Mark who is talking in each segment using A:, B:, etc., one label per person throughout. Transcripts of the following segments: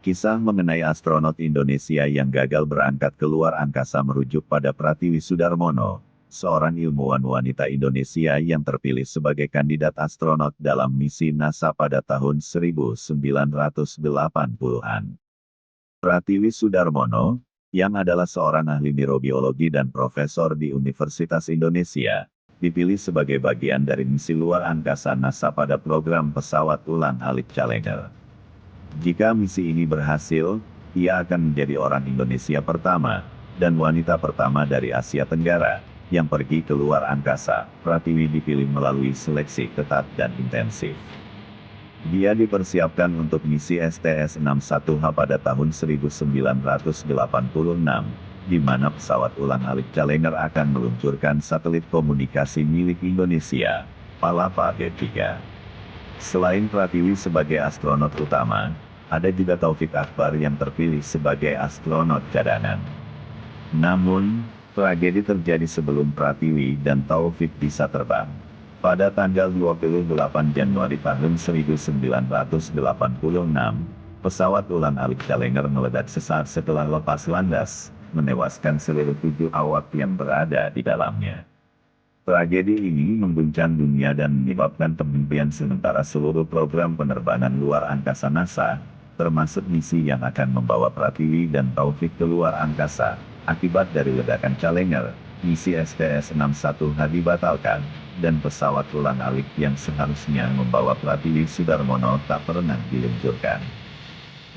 A: Kisah mengenai astronot Indonesia yang gagal berangkat ke luar angkasa merujuk pada Pratiwi Sudarmono, seorang ilmuwan wanita Indonesia yang terpilih sebagai kandidat astronot dalam misi NASA pada tahun 1980-an. Pratiwi Sudarmono, yang adalah seorang ahli mikrobiologi dan profesor di Universitas Indonesia, dipilih sebagai bagian dari misi luar angkasa NASA pada program pesawat ulang-alik Challenger. Jika misi ini berhasil, ia akan menjadi orang Indonesia pertama, dan wanita pertama dari Asia Tenggara, yang pergi ke luar angkasa. Pratiwi dipilih melalui seleksi ketat dan intensif. Dia dipersiapkan untuk misi STS-61H pada tahun 1986, di mana pesawat ulang-alik Challenger akan meluncurkan satelit komunikasi milik Indonesia, Palapa D3. Selain Pratiwi sebagai astronot utama, ada juga Taufik Akbar yang terpilih sebagai astronot cadangan. Namun, tragedi terjadi sebelum Pratiwi dan Taufik bisa terbang. Pada tanggal 28 Januari tahun 1986, pesawat ulang-alik Challenger meledak sesaat setelah lepas landas, menewaskan seluruh 7 awak yang berada di dalamnya. Tragedi ini mengguncang dunia dan menyebabkan penghentian sementara seluruh program penerbangan luar angkasa NASA, termasuk misi yang akan membawa Pratiwi dan Taufik ke luar angkasa. Akibat dari ledakan Challenger, misi STS-61H dibatalkan, dan pesawat ulang-alik yang seharusnya membawa Pratiwi Sudarmono tak pernah diluncurkan.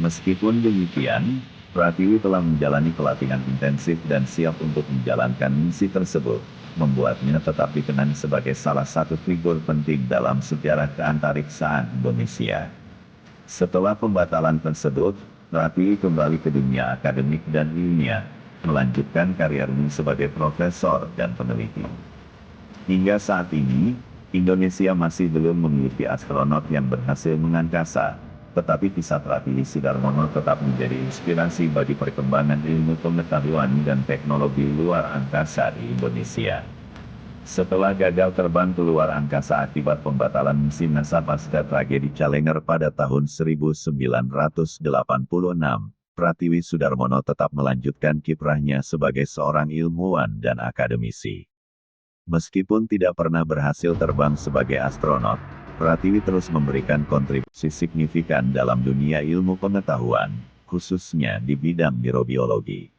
A: Meskipun demikian, Pratiwi telah menjalani pelatihan intensif dan siap untuk menjalankan misi tersebut, membuatnya tetap dikenang sebagai salah satu figur penting dalam sejarah keantariksaan Indonesia. Setelah pembatalan tersebut, Pratiwi kembali ke dunia akademik dan ilmiah, melanjutkan karirnya sebagai profesor dan peneliti. Hingga saat ini, Indonesia masih belum memiliki astronot yang berhasil mengangkasa, tetapi kisah Pratiwi Sudarmono tetap menjadi inspirasi bagi perkembangan ilmu pengetahuan dan teknologi luar angkasa di Indonesia. Setelah gagal terbang ke luar angkasa akibat pembatalan misi NASA pasca tragedi Challenger pada tahun 1986, Pratiwi Sudarmono tetap melanjutkan kiprahnya sebagai seorang ilmuwan dan akademisi. Meskipun tidak pernah berhasil terbang sebagai astronot, Pratiwi terus memberikan kontribusi signifikan dalam dunia ilmu pengetahuan, khususnya di bidang mikrobiologi.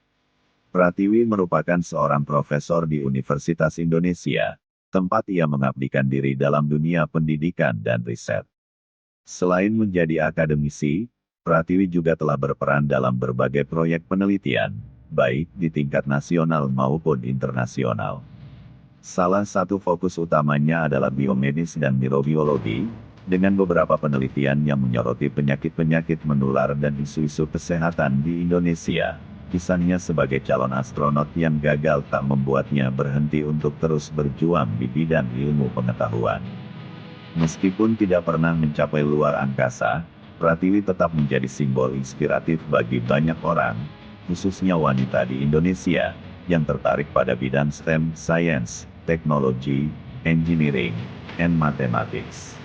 A: Pratiwi merupakan seorang profesor di Universitas Indonesia, tempat ia mengabdikan diri dalam dunia pendidikan dan riset. Selain menjadi akademisi, Pratiwi juga telah berperan dalam berbagai proyek penelitian, baik di tingkat nasional maupun internasional. Salah satu fokus utamanya adalah biomedis dan mikrobiologi, dengan beberapa penelitian yang menyoroti penyakit-penyakit menular dan isu-isu kesehatan di Indonesia. Kisahnya sebagai calon astronot yang gagal tak membuatnya berhenti untuk terus berjuang di bidang ilmu pengetahuan. Meskipun tidak pernah mencapai luar angkasa, Pratiwi tetap menjadi simbol inspiratif bagi banyak orang, khususnya wanita di Indonesia, yang tertarik pada bidang STEM, Science, Technology, Engineering, and Mathematics.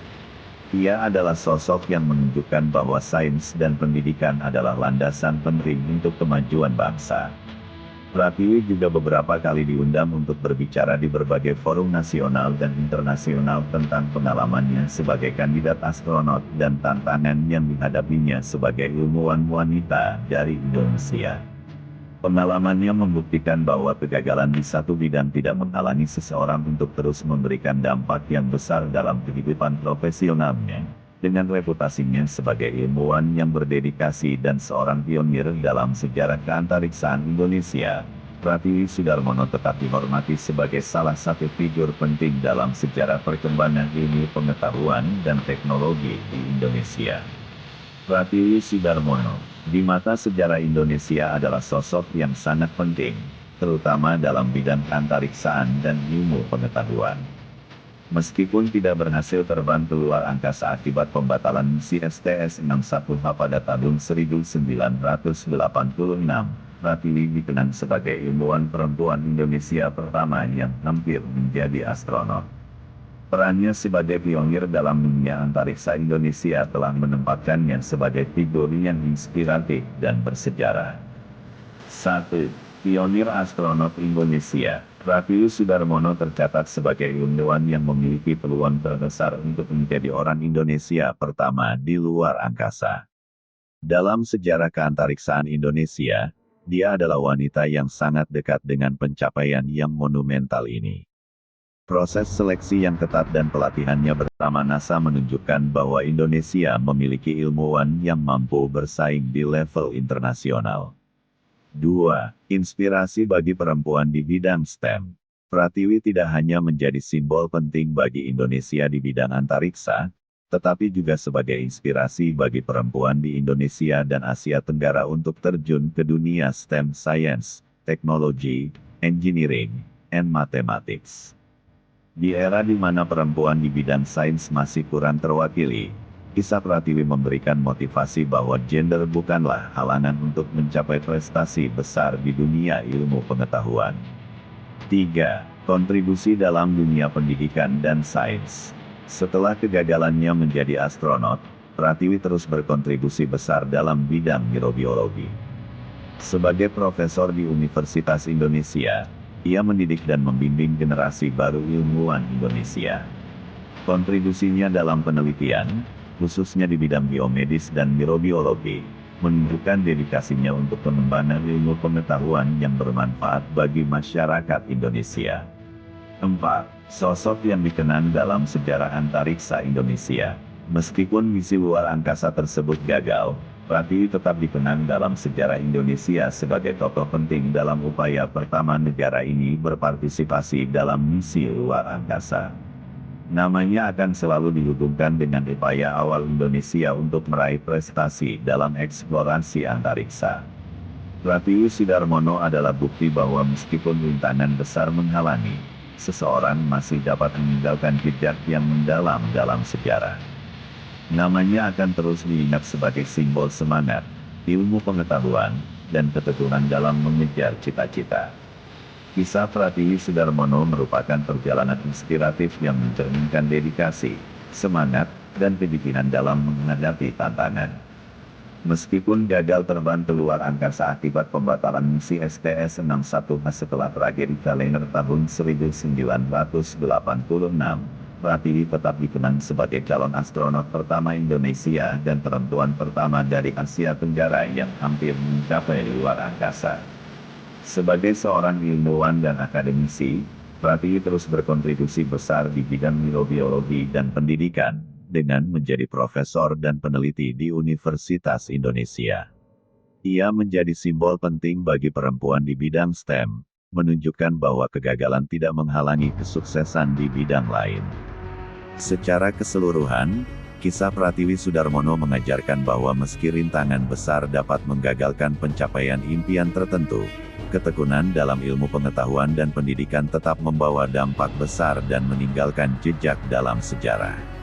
A: Ia adalah sosok yang menunjukkan bahwa sains dan pendidikan adalah landasan penting untuk kemajuan bangsa. Pratiwi juga beberapa kali diundang untuk berbicara di berbagai forum nasional dan internasional tentang pengalamannya sebagai kandidat astronot dan tantangan yang dihadapinya sebagai ilmuwan wanita dari Indonesia. Pengalamannya membuktikan bahwa kegagalan di satu bidang tidak menghalangi seseorang untuk terus memberikan dampak yang besar dalam kehidupan profesionalnya. Dengan reputasinya sebagai ilmuwan yang berdedikasi dan seorang pionir dalam sejarah keantariksaan Indonesia, Pratiwi Sudarmono tetap dihormati sebagai salah satu figur penting dalam sejarah perkembangan ilmu pengetahuan dan teknologi di Indonesia. Pratiwi Sudarmono, di mata sejarah Indonesia adalah sosok yang sangat penting, terutama dalam bidang antariksaan dan ilmu pengetahuan. Meskipun tidak berhasil terbang ke luar angkasa akibat pembatalan misi STS-61H pada tahun 1986, Pratiwi dikenang sebagai ilmuwan perempuan Indonesia pertama yang hampir menjadi astronot. Perannya sebagai pionir dalam dunia antariksa Indonesia telah menempatkannya sebagai figur yang inspiratif dan bersejarah. 1. Pionir astronot Indonesia. Pratiwi Sudarmono tercatat sebagai ilmuwan yang memiliki peluang terbesar untuk menjadi orang Indonesia pertama di luar angkasa. Dalam sejarah keantariksaan Indonesia, dia adalah wanita yang sangat dekat dengan pencapaian yang monumental ini. Proses seleksi yang ketat dan pelatihannya bersama NASA menunjukkan bahwa Indonesia memiliki ilmuwan yang mampu bersaing di level internasional. 2. Inspirasi bagi perempuan di bidang STEM. Pratiwi tidak hanya menjadi simbol penting bagi Indonesia di bidang antariksa, tetapi juga sebagai inspirasi bagi perempuan di Indonesia dan Asia Tenggara untuk terjun ke dunia STEM Science, Technology, Engineering, and Mathematics. Di era di mana perempuan di bidang sains masih kurang terwakili, kisah Pratiwi memberikan motivasi bahwa gender bukanlah halangan untuk mencapai prestasi besar di dunia ilmu pengetahuan. 3. Kontribusi dalam dunia pendidikan dan sains. Setelah kegagalannya menjadi astronot, Pratiwi terus berkontribusi besar dalam bidang mikrobiologi. Sebagai profesor di Universitas Indonesia, ia mendidik dan membimbing generasi baru ilmuwan Indonesia. Kontribusinya dalam penelitian, khususnya di bidang biomedis dan mikrobiologi, menunjukkan dedikasinya untuk pengembangan ilmu pengetahuan yang bermanfaat bagi masyarakat Indonesia. 4. Sosok yang dikenang dalam sejarah antariksa Indonesia. Meskipun misi luar angkasa tersebut gagal, Pratiwi tetap dikenang dalam sejarah Indonesia sebagai tokoh penting dalam upaya pertama negara ini berpartisipasi dalam misi luar angkasa. Namanya akan selalu dihubungkan dengan upaya awal Indonesia untuk meraih prestasi dalam eksplorasi antariksa. Pratiwi Sudarmono adalah bukti bahwa meskipun rintangan besar menghalangi, seseorang masih dapat meninggalkan jejak yang mendalam dalam sejarah. Namanya akan terus diingat sebagai simbol semangat, ilmu pengetahuan, dan ketekunan dalam mengejar cita-cita. Kisah Pratiwi Sudarmono merupakan perjalanan inspiratif yang mencerminkan dedikasi, semangat, dan kegigihan dalam menghadapi tantangan. Meskipun gagal terbang ke luar angkasa akibat pembatalan misi STS-61 setelah tragedi kalender tahun 1986, Pratiwi tetap dikenang sebagai calon astronot pertama Indonesia dan perempuan pertama dari Asia Tenggara yang hampir mencapai luar angkasa. Sebagai seorang ilmuwan dan akademisi, Pratiwi terus berkontribusi besar di bidang mikrobiologi dan pendidikan, dengan menjadi profesor dan peneliti di Universitas Indonesia. Ia menjadi simbol penting bagi perempuan di bidang STEM, menunjukkan bahwa kegagalan tidak menghalangi kesuksesan di bidang lain. Secara keseluruhan, kisah Pratiwi Sudarmono mengajarkan bahwa meski rintangan besar dapat menggagalkan pencapaian impian tertentu, ketekunan dalam ilmu pengetahuan dan pendidikan tetap membawa dampak besar dan meninggalkan jejak dalam sejarah.